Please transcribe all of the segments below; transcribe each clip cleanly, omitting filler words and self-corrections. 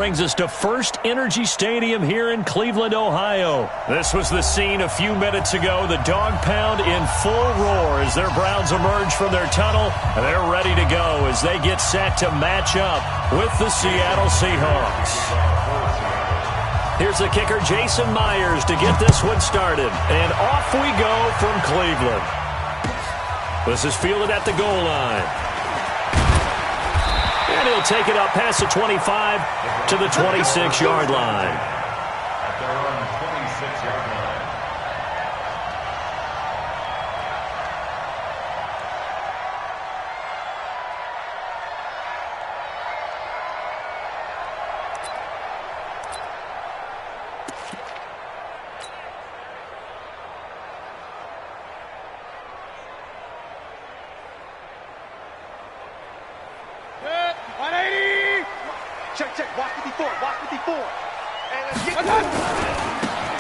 Brings us to First Energy Stadium here in Cleveland, Ohio. This was the scene a few minutes ago. The dog pound in full roar as their Browns emerge from their tunnel. And they're ready to go as they get set to match up with the Seattle Seahawks. Here's the kicker, Jason Myers, to get this one started. And off we go from Cleveland. This is fielded at the goal line. And he'll take it up past the 25 to the 26-yard line. At their own 26-yard line.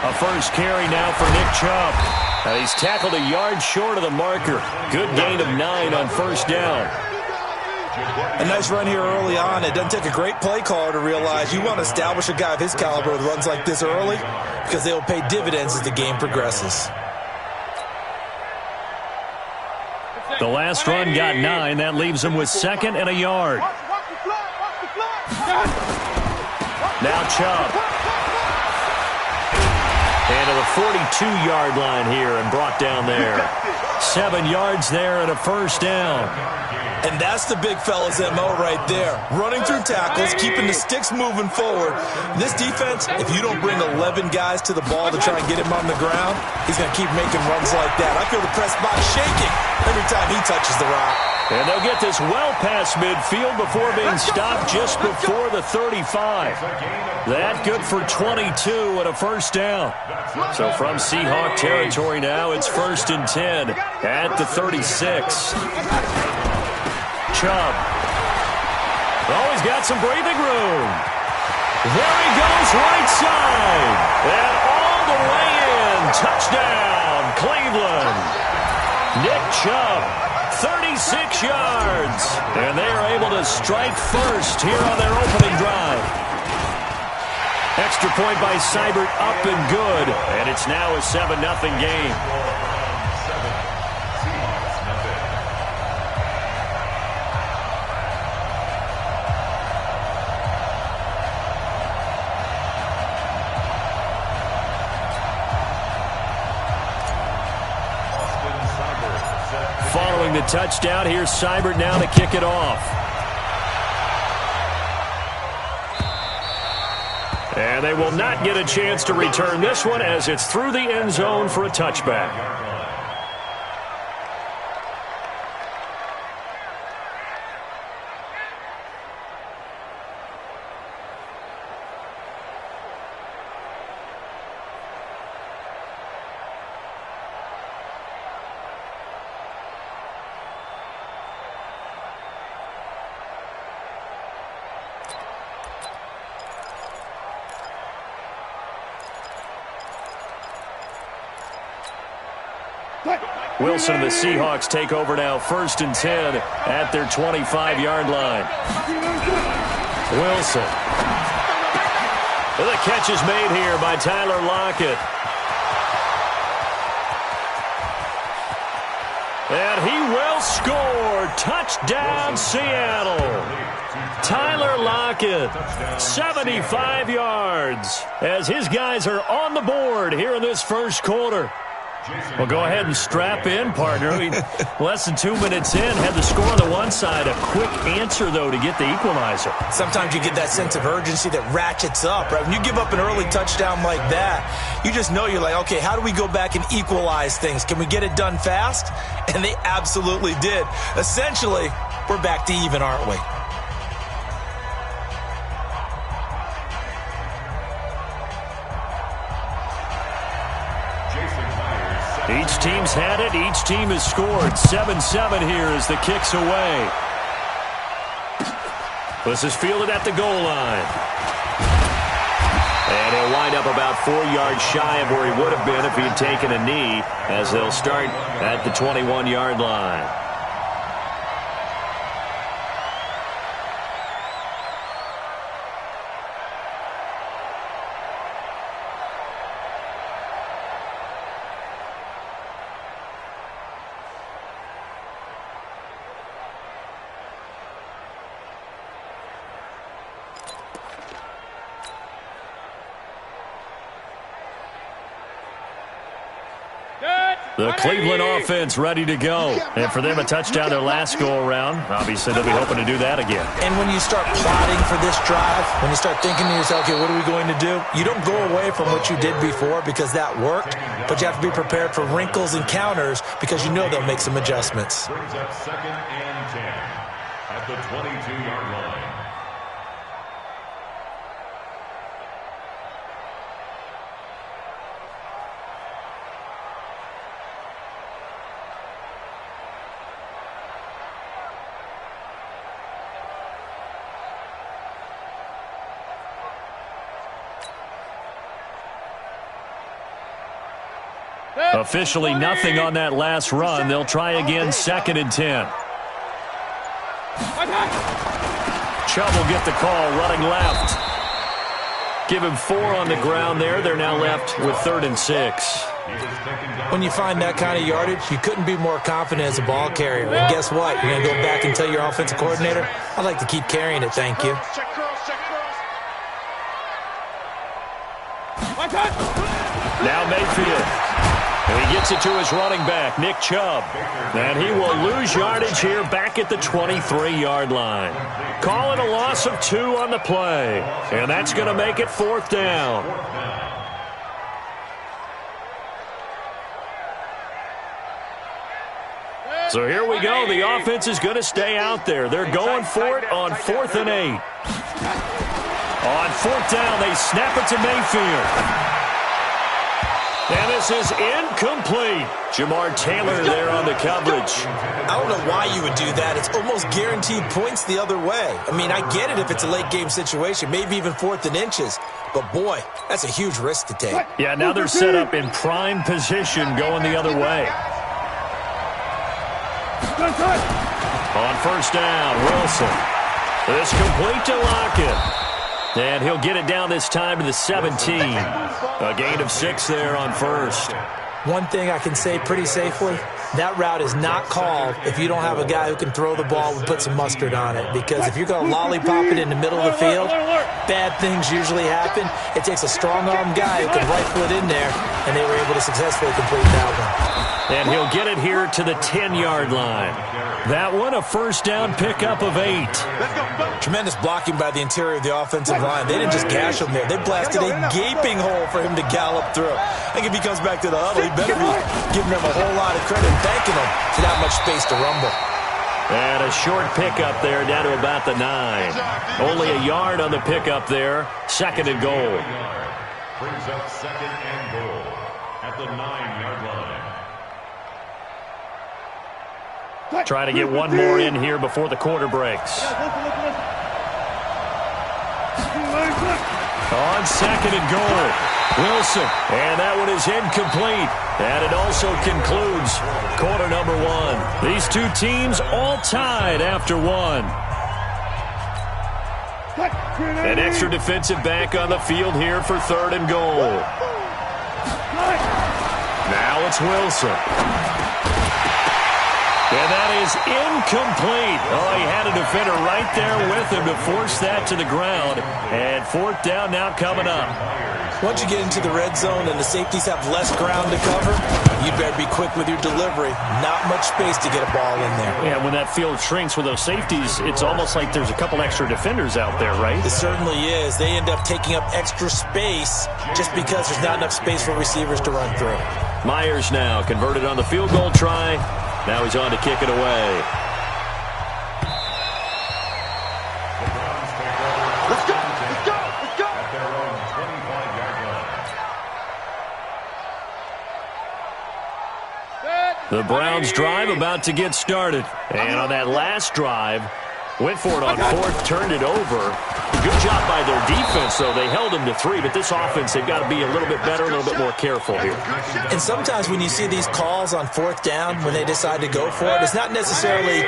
A first carry now for Nick Chubb. He's tackled a yard short of the marker. Good gain of 9 on first down. A nice run here early on. It doesn't take a great play caller to realize you want to establish a guy of his caliber with runs like this early because they will pay dividends as the game progresses. The last run got 9. That leaves him with 2nd and a yard. Now Chubb. And to the 42-yard line here and brought down there. 7 yards there and a first down. And that's the big fella's MO right there. Running through tackles, keeping the sticks moving forward. This defense, if you don't bring 11 guys to the ball to try and get him on the ground, he's going to keep making runs like that. I feel the press box shaking every time he touches the rock. And they'll get this well past midfield before being stopped just before the 35. That good for 22 and a first down. So from Seahawk territory now, it's 1st and 10 at the 36. Chubb. Oh, he's got some breathing room. There he goes, right side. And all the way in. Touchdown, Cleveland. Nick Chubb, 36 yards. And they are able to strike first here on their opening drive. Extra point by Seibert, up and good. And it's now a 7-0 game. Following the touchdown, here's Seibert now to kick it off. And they will not get a chance to return this one as it's through the end zone for a touchback. Wilson and the Seahawks take over now, 1st and 10 at their 25-yard line. Wilson. The catch is made here by Tyler Lockett. And he will score. Touchdown, Seattle. Tyler Lockett, 75 yards, as his guys are on the board here in this first quarter. Well, go ahead and strap in, partner. Less than 2 minutes in, had the score on the one side. A quick answer, though, to get the equalizer. Sometimes you get that sense of urgency that ratchets up, right? When you give up an early touchdown like that, you just know you're like, okay, how do we go back and equalize things? Can we get it done fast? And they absolutely did. Essentially, we're back to even, aren't we? Each team's had it. Each team has scored. 7-7 here as the kick's away. This is fielded at the goal line. And he'll wind up about 4 yards shy of where he would have been if he'd taken a knee, as they'll start at the 21-yard line. The Cleveland offense ready to go. And for them, a touchdown their last go-around. Obviously, they'll be hoping to do that again. And when you start plotting for this drive, when you start thinking to yourself, okay, what are we going to do? You don't go away from what you did before because that worked, but you have to be prepared for wrinkles and counters because you know they'll make some adjustments. Brings up 2nd and 10 at the 22-yard line. Officially nothing on that last run. They'll try again, 2nd and 10. Chubb will get the call, running left. Give him 4 on the ground there. They're now left with 3rd and 6. When you find that kind of yardage, you couldn't be more confident as a ball carrier. And guess what? You're going to go back and tell your offensive coordinator, I'd like to keep carrying it, thank you. Now Mayfield. And he gets it to his running back, Nick Chubb. And he will lose yardage here back at the 23-yard line. Call it a loss of 2 on the play. And that's going to make it 4th down. So here we go. The offense is going to stay out there. They're going for it on 4th and 8. On 4th down, they snap it to Mayfield. And this is incomplete. Jamar Taylor there on the coverage. I don't know why you would do that. It's almost guaranteed points the other way. I mean, I get it if it's a late game situation, maybe even 4th and inches. But, boy, that's a huge risk to take. Yeah, now they're set up in prime position going the other way. On 1st down, Wilson. It's complete to Lockett. And he'll get it down this time to the 17. A gain of 6 there on 1st. One thing I can say pretty safely, that route is not called if you don't have a guy who can throw the ball and put some mustard on it. Because if you're going to lollipop it in the middle of the field, bad things usually happen. It takes a strong-arm guy who can rifle it in there, and they were able to successfully complete that one. And he'll get it here to the 10-yard line. That one, a 1st down pickup of 8. Tremendous blocking by the interior of the offensive line. They didn't just gash him there. They blasted a gaping hole for him to gallop through. I think if he comes back to the huddle, he better be giving them a whole lot of credit and thanking them for that much space to rumble. And a short pickup there down to about the 9. Only a yard on the pickup there. 2nd and goal. Brings up 2nd and goal at the 9-yard line. Try to get one more in here before the quarter breaks. On 2nd and goal, Wilson. And that one is incomplete. And it also concludes quarter number 1. These two teams all tied after 1. An extra defensive back on the field here for 3rd and goal. Now it's Wilson. And that is incomplete. Oh, he had a defender right there with him to force that to the ground. And 4th down now coming up. Once you get into the red zone and the safeties have less ground to cover, you better be quick with your delivery. Not much space to get a ball in there. Yeah, when that field shrinks with those safeties, it's almost like there's a couple extra defenders out there, right? It certainly is. They end up taking up extra space just because there's not enough space for receivers to run through. Myers now converted on the field goal try. Now he's on to kick it away. Let's go! Let's go! Let's go! At their own 25-yard line. The Browns drive about to get started. And on that last drive, went for it on 4th, turned it over. Good job by their defense, though. They held them to 3, but this offense, they've got to be a little bit better, a little bit more careful here. And sometimes when you see these calls on 4th down, when they decide to go for it, it's not necessarily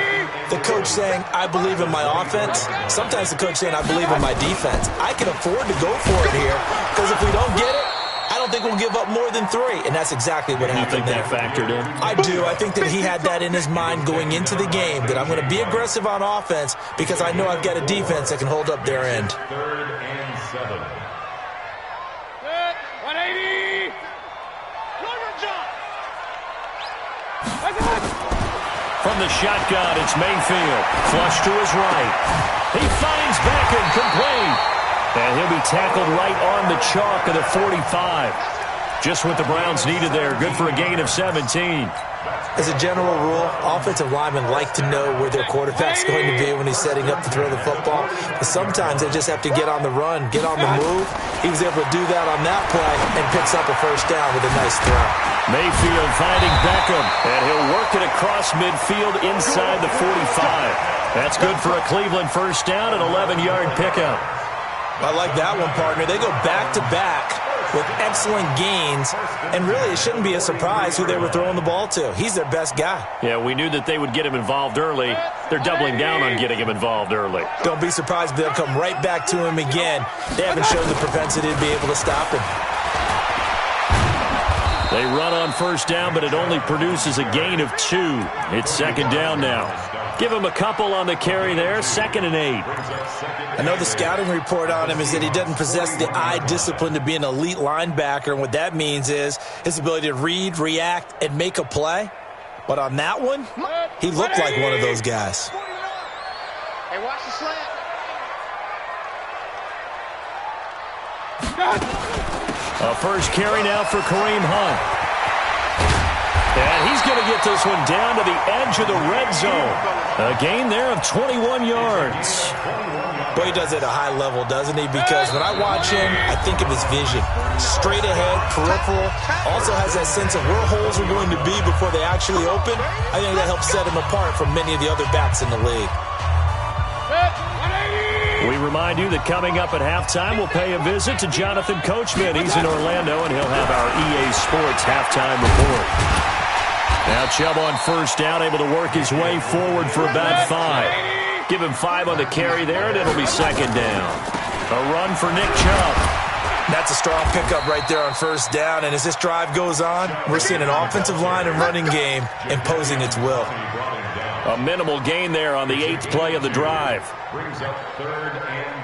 the coach saying, I believe in my offense. Sometimes the coach saying, I believe in my defense. I can afford to go for it here, because if we don't get it, I don't think we'll give up more than 3, and that's exactly what happened there. You think that factored in? I do. I think that he had that in his mind going into the game, that I'm going to be aggressive on offense because I know I've got a defense that can hold up their end. 3rd and 7. 180. From the shotgun, it's Mayfield. Flush to his right. He finds Beckham complete. And he'll be tackled right on the chalk of the 45. Just what the Browns needed there. Good for a gain of 17. As a general rule, offensive linemen like to know where their quarterback's going to be when he's setting up to throw the football. But sometimes they just have to get on the run, get on the move. He was able to do that on that play and picks up a first down with a nice throw. Mayfield finding Beckham, and he'll work it across midfield inside the 45. That's good for a Cleveland first down, an 11-yard pickup. I like that one, partner. They go back-to-back with excellent gains, and really it shouldn't be a surprise who they were throwing the ball to. He's their best guy. Yeah, we knew that they would get him involved early. They're doubling down on getting him involved early. Don't be surprised if they'll come right back to him again. They haven't shown the propensity to be able to stop him. They run on first down, but it only produces a gain of 2. It's second down now. Give him a couple on the carry there, 2nd and 8. I know the scouting report on him is that he doesn't possess the eye discipline to be an elite linebacker, and what that means is his ability to read, react, and make a play. But on that one, he looked like one of those guys. Hey, watch the slant. A first carry now for Kareem Hunt. And he's going to get this one down to the edge of the red zone. A gain there of 21 yards. Boy, he does it at a high level, doesn't he? Because when I watch him, I think of his vision. Straight ahead, peripheral. Also has that sense of where holes are going to be before they actually open. I think that helps set him apart from many of the other backs in the league. We remind you that coming up at halftime, we'll pay a visit to Jonathan Coachman. He's in Orlando, and he'll have our EA Sports halftime report. Now Chubb on first down, able to work his way forward for about 5. Give him 5 on the carry there, and it'll be second down. A run for Nick Chubb. That's a strong pickup right there on first down, and as this drive goes on, we're seeing an offensive line and running game imposing its will. A minimal gain there on the 8th play of the drive. Brings up 3rd and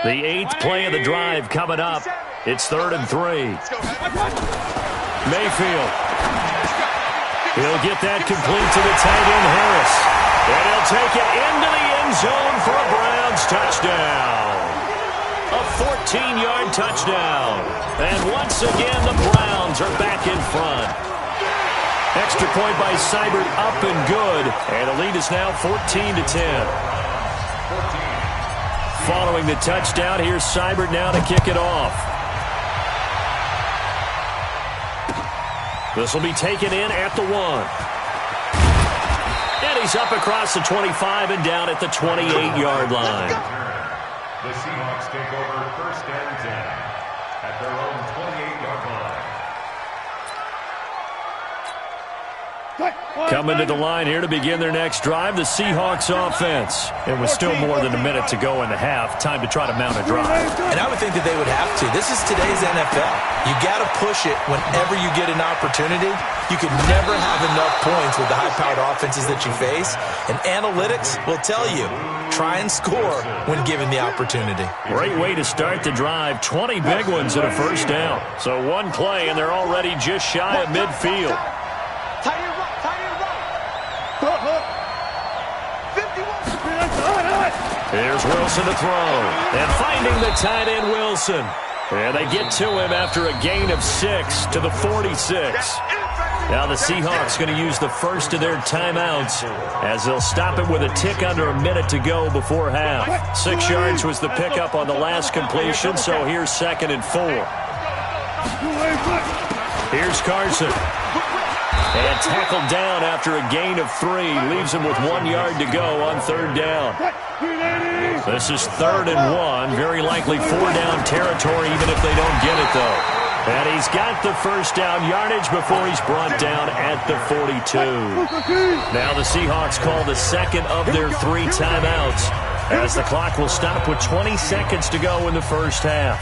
3. The 8th play of the drive coming up. It's 3rd and 3. Mayfield. He'll get that complete to the tight end, Harris. And he'll take it into the end zone for a Browns touchdown. A 14-yard touchdown. And once again, the Browns are back in front. Extra point by Seibert, up and good. And the lead is now 14-10. Following the touchdown, here's Seibert now to kick it off. This will be taken in at the 1. And he's up across the 25 and down at the 28-yard line. The Seahawks take over 1st and 10 at their own 28-yard line. Coming to the line here to begin their next drive, the Seahawks offense. And with still more than a minute to go in the half, time to try to mount a drive. And I would think that they would have to. This is today's NFL. You got to push it whenever you get an opportunity. You can never have enough points with the high-powered offenses that you face. And analytics will tell you, try and score when given the opportunity. Great way to start the drive. 20 big ones and a first down. So one play, and they're already just shy of midfield. Here's Wilson to throw. And finding the tight end, Wilson. And they get to him after a gain of 6 to the 46. Now the Seahawks going to use the first of their timeouts as they'll stop it with a tick under a minute to go before half. 6 yards was the pickup on the last completion, so here's 2nd and 4. Here's Carson. And tackled down after a gain of 3. Leaves him with 1 yard to go on 3rd down. This is 3rd and 1. Very likely 4-down territory even if they don't get it, though. And he's got the first down yardage before he's brought down at the 42. Now the Seahawks call the second of their 3 timeouts as the clock will stop with 20 seconds to go in the first half.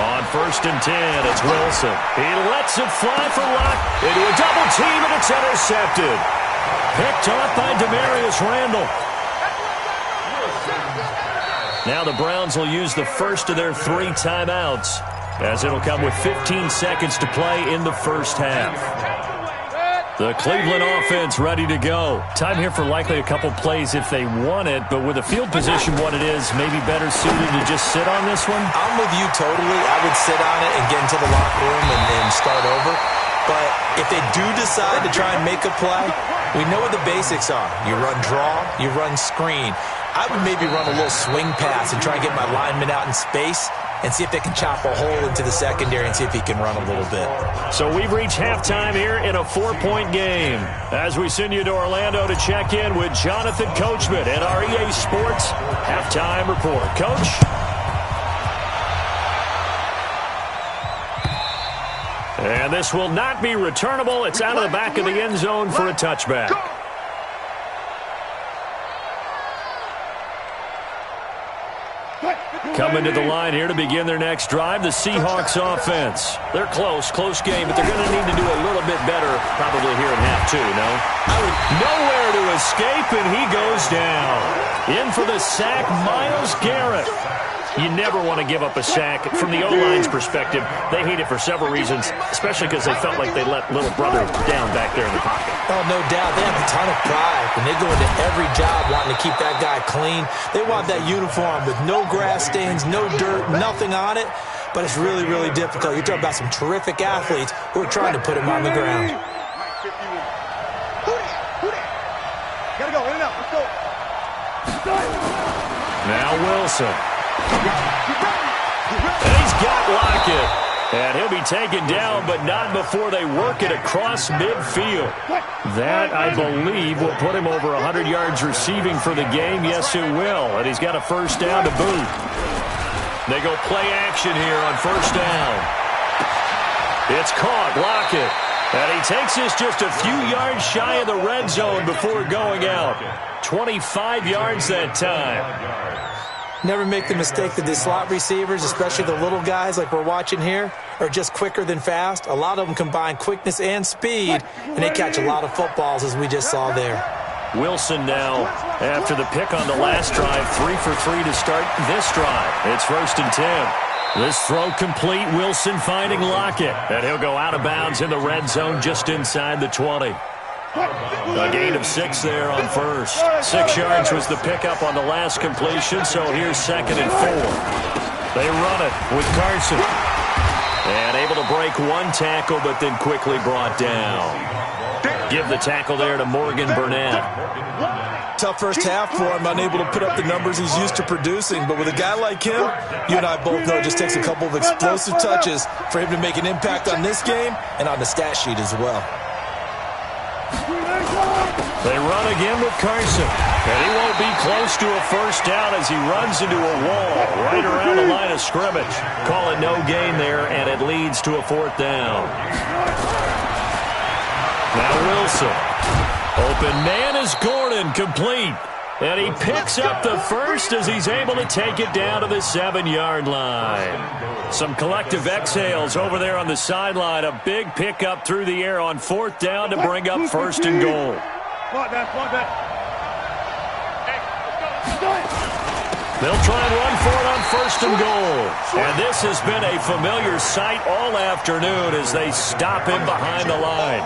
On 1st and 10, it's Wilson. He lets it fly for luck into a double team, and it's intercepted. Picked off by Demarius Randall. Now the Browns will use the first of their 3 timeouts, as it'll come with 15 seconds to play in the first half. The Cleveland offense ready to go. Time here for likely a couple plays if they want it, but with the field position what it is, maybe better suited to just sit on this one? I'm with you totally. I would sit on it and get into the locker room and then start over. But if they do decide to try and make a play, we know what the basics are. You run draw, you run screen. I would maybe run a little swing pass and try and get my lineman out in space and see if they can chop a hole into the secondary and see if he can run a little bit. So we've reached halftime here in a 4-point game. As we send you to Orlando to check in with Jonathan Coachman at our EA Sports Halftime Report. Coach? And this will not be returnable. It's out of the back of the end zone for a touchback. Coming to the line here to begin their next drive, the Seahawks offense. They're close game, but they're going to need to do a little bit better probably here in half 2, no? Nowhere to escape, and he goes down. In for the sack, Myles Garrett. You never want to give up a sack. From the O-line's perspective, they hate it for several reasons, especially because they felt like they let little brother down back there in the pocket. Oh, no doubt. They have a ton of pride. And they go into every job wanting to keep that guy clean. They want that uniform with no grass stains, no dirt, nothing on it. But it's really, really difficult. You're talking about some terrific athletes who are trying to put him on the ground. Gotta go, in and out, let's go. Now Wilson. And he's got Lockett. And he'll be taken down, but not before they work it across midfield. That, I believe, will put him over 100 yards receiving for the game. Yes, it will. And he's got a first down to boot. They go play action here on first down. It's caught, Lockett. And he takes this just a few yards shy of the red zone before going out. 25 yards that time. Never make the mistake that the slot receivers, especially the little guys like we're watching here, are just quicker than fast. A lot of them combine quickness and speed, and they catch a lot of footballs, as we just saw there. Wilson now, after the pick on the last drive, 3 for 3 to start this drive. It's 1st and 10. This throw complete, Wilson finding Lockett, and he'll go out of bounds in the red zone just inside the 20. A gain of 6 there on first. 6 yards was the pickup on the last completion, so here's 2nd and 4. They run it with Carson. And able to break one tackle, but then quickly brought down. Give the tackle there to Morgan Burnett. Tough first half for him, unable to put up the numbers he's used to producing. But with a guy like him, you and I both know it just takes a couple of explosive touches for him to make an impact on this game and on the stat sheet as well. They run again with Carson, and he won't be close to a first down as he runs into a wall right around the line of scrimmage. Call it no gain there, and it leads to a 4th down. Now Wilson. Open man is Gordon, complete. And he picks up the first as he's able to take it down to the 7-yard line. Some collective exhales over there on the sideline. A big pickup through the air on 4th down to bring up 1st and goal. They'll try and run for it on 1st and goal. And this has been a familiar sight all afternoon as they stop him behind the line.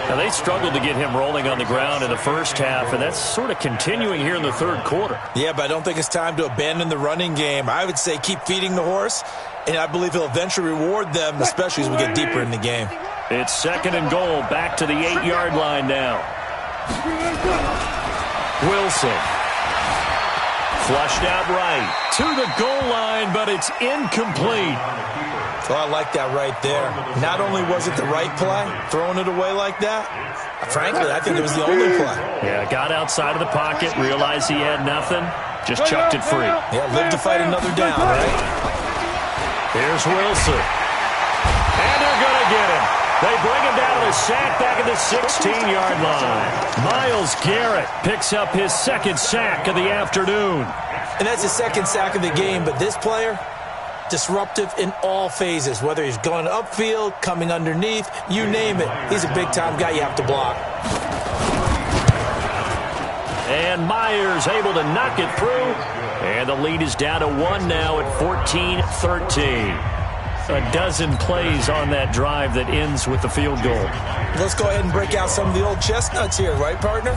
Now, they struggled to get him rolling on the ground in the first half, and that's sort of continuing here in the 3rd quarter. Yeah, but I don't think it's time to abandon the running game. I would say keep feeding the horse, and I believe he'll eventually reward them, especially as we get deeper in the game. It's 2nd and goal, back to the 8-yard line now. Wilson. Flushed out right to the goal line, but it's incomplete. So I like that right there. Not only was it the right play, throwing it away like that, frankly, I think it was the only play. Yeah, got outside of the pocket, realized he had nothing, just chucked it free. Yeah, live to fight another down, right? Here's Wilson. And they're going to get him. They bring him down to the sack back at the 16-yard line. Myles Garrett picks up his 2nd sack of the afternoon. And that's his 2nd sack of the game, but this player, disruptive in all phases, whether he's going upfield, coming underneath, you name it. He's a big-time guy you have to block. And Myers able to knock it through. And the lead is down to 1 now at 14-13. A dozen plays on that drive that ends with the field goal. Let's go ahead and break out some of the old chestnuts here, right, partner?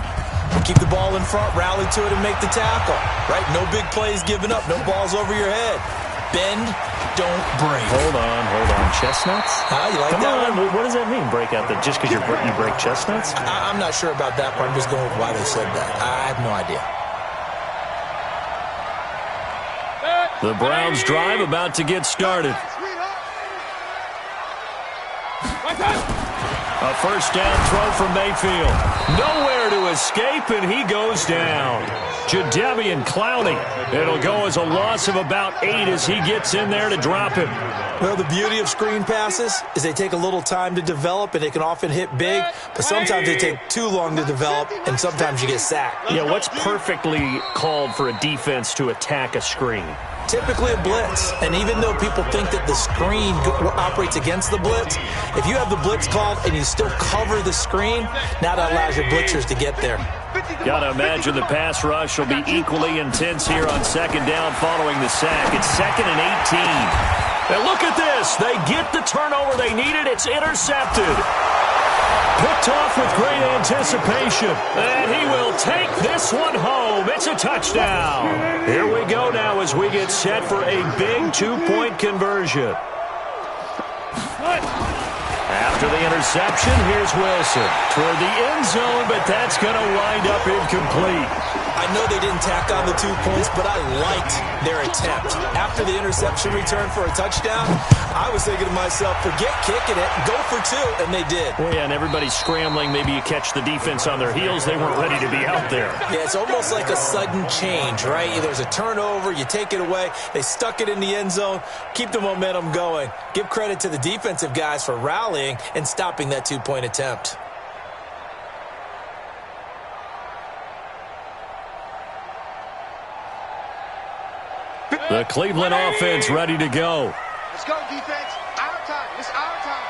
Keep the ball in front, rally to it, and make the tackle. Right? No big plays given up. No balls over your head. Bend, don't break. Hold on. Chestnuts? You like Come that on. one? What does that mean, break out? Just because you break chestnuts? I'm not sure about that part. I'm just going with why they said that. I have no idea. The Browns drive about to get started. A first down throw from Mayfield. Nowhere to escape, and he goes down. Jadeveon Clowney. It'll go as a loss of about 8 as he gets in there to drop him. Well, the beauty of screen passes is they take a little time to develop, and they can often hit big, but sometimes they take too long to develop, and sometimes you get sacked. Yeah, what's perfectly called for a defense to attack a screen? Typically a blitz, and even though people think that the screen operates against the blitz, if you have the blitz called and you still cover the screen, now that allows your blitzers to get there. Gotta imagine the pass rush will be equally intense here on second down following the sack. It's 2nd and 18. And look at this. They get the turnover they needed. It's intercepted. Picked off with great anticipation. And he will take this one home. It's a touchdown. Here we go now as we get set for a big 2-point conversion. After the interception, here's Wilson toward the end zone, but that's going to wind up incomplete. I know they didn't tack on the 2 points, but I liked their attempt. After the interception return for a touchdown, I was thinking to myself, forget kicking it, go for 2, and they did. Well, yeah, and everybody's scrambling. Maybe you catch the defense on their heels. They weren't ready to be out there. Yeah, it's almost like a sudden change, right? There's a turnover, you take it away, they stuck it in the end zone, keep the momentum going. Give credit to the defensive guys for rallying and stopping that 2-point attempt. The Cleveland offense ready to go. Let's go, defense. Our time. It's our time.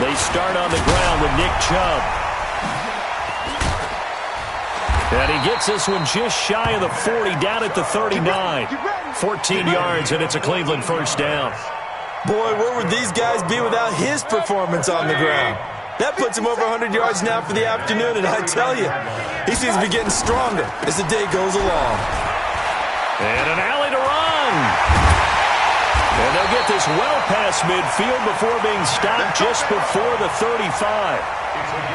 They start on the ground with Nick Chubb. And he gets this one just shy of the 40, down at the 39. 14 yards, and it's a Cleveland first down. Boy, where would these guys be without his performance on the ground? That puts him over 100 yards now for the afternoon, and I tell you, he seems to be getting stronger as the day goes along. And an alley to run. And they'll get this well past midfield before being stopped just before the 35.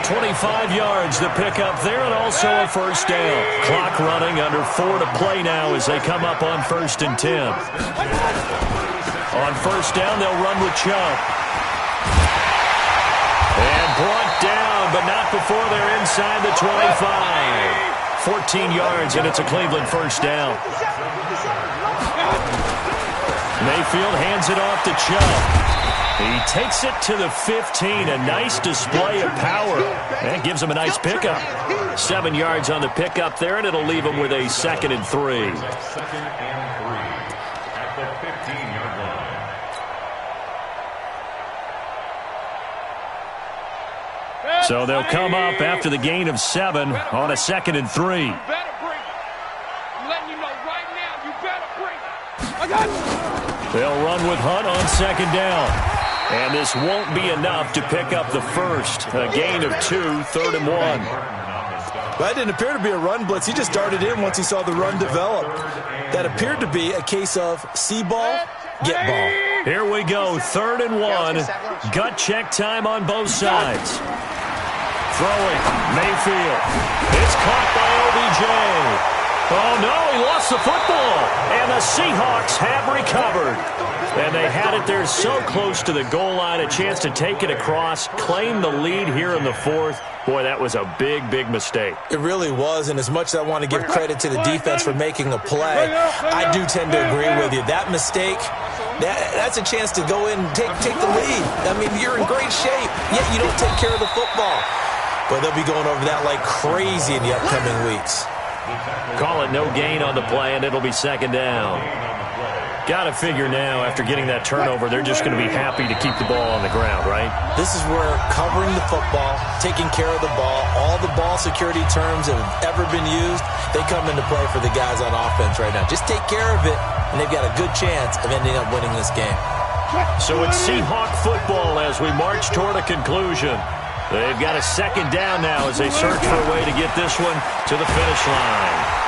25 yards to pick up there, and also a first down. Clock running, under 4 to play now as they come up on 1st and 10. On first down, they'll run with Chubb. And brought down, but not before they're inside the 25. 14 yards, and it's a Cleveland first down. Mayfield hands it off to Chubb. He takes it to the 15. A nice display of power. And gives him a nice pickup. 7 yards on the pickup there, and it'll leave him with a 2nd and 3. 2nd and 3 at the 15-yard line. So they'll come up after the gain of 7 on a 2nd and 3. You better bring it. I'm letting you know right now, you better bring it. I got it. They'll run with Hunt on 2nd down. And this won't be enough to pick up the first. A gain of 2, 3rd and 1. That didn't appear to be a run blitz. He just darted in once he saw the run develop. That appeared to be a case of see ball, get ball. Here we go, 3rd and 1. Gut check time on both sides. Throwing, Mayfield. It's caught by OBJ. Oh, no, he lost the football. And the Seahawks have recovered. And they had it there so close to the goal line, a chance to take it across, claim the lead here in the 4th. Boy, that was a big, big mistake. It really was, and as much as I want to give credit to the defense for making the play, I do tend to agree with you. That mistake, that's a chance to go in and take the lead. I mean, you're in great shape, yet you don't take care of the football. But they'll be going over that like crazy in the upcoming weeks. Call it no gain on the play, and it'll be 2nd down. Got to figure now, after getting that turnover, they're just going to be happy to keep the ball on the ground, right? This is where covering the football, taking care of the ball, all the ball security terms that have ever been used, they come into play for the guys on offense right now. Just take care of it, and they've got a good chance of ending up winning this game. So it's Seahawk football as we march toward a conclusion. They've got a second down now as they search for a way to get this one to the finish line.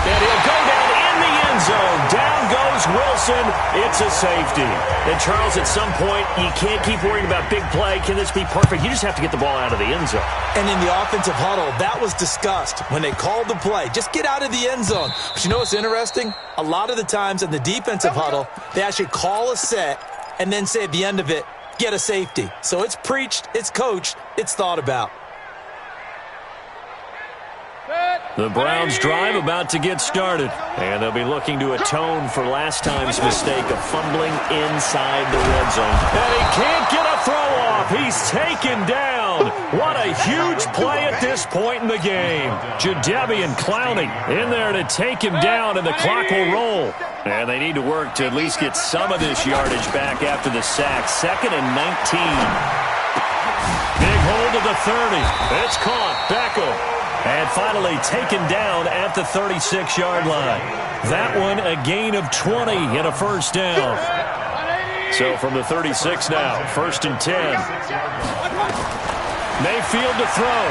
And he'll go down in the end zone. Down goes Wilson. It's a safety. And, Charles, at some point, you can't keep worrying about big play. Can this be perfect? You just have to get the ball out of the end zone. And in the offensive huddle, that was discussed when they called the play. Just get out of the end zone. But you know what's interesting? A lot of the times in the defensive huddle, they actually call a set and then say at the end of it, get a safety. So it's preached, it's coached, it's thought about. The Browns drive about to get started, and they'll be looking to atone for last time's mistake of fumbling inside the red zone. And he can't get a throw off. He's taken down. What a huge play at this point in the game. Jadeveon Clowney in there to take him down, and the clock will roll. And they need to work to at least get some of this yardage back after the sack. 2nd and 19. Big hold to the 30. It's caught. Beckham. And finally taken down at the 36-yard line. That one a gain of 20 and a first down. So from the 36 now, 1st and 10. Mayfield to throw.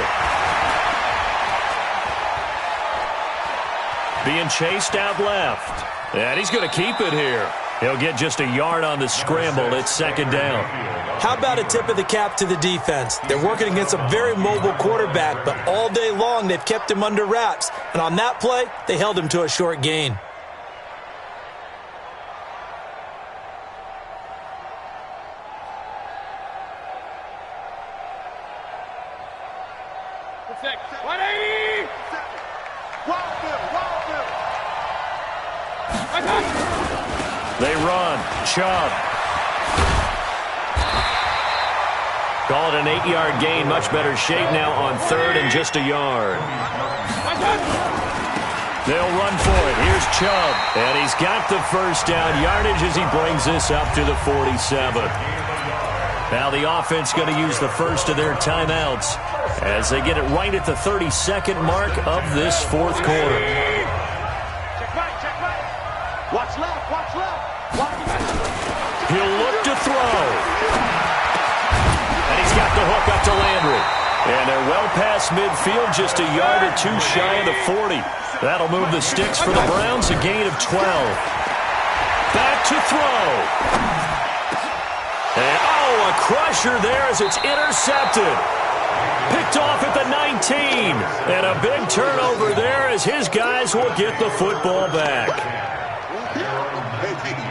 Being chased out left. And he's going to keep it here. He'll get just a yard on the scramble. It's 2nd down. How about a tip of the cap to the defense? They're working against a very mobile quarterback, but all day long they've kept him under wraps. And on that play, they held him to a short gain. They run. Chubb. Call it an 8-yard gain. Much better shape now on 3rd and just a yard. They'll run for it. Here's Chubb. And he's got the first down yardage as he brings this up to the 47. Now the offense going to use the first of their timeouts as they get it right at the 32nd mark of this 4th quarter. Watch left, watch left. He'll look to throw. And he's got the hook up to Landry. And they're well past midfield, just a yard or two shy of the 40. That'll move the sticks for the Browns, a gain of 12. Back to throw. And, a crusher there as it's intercepted. Picked off at the 19. And a big turnover there as his guys will get the football back. Game, baby.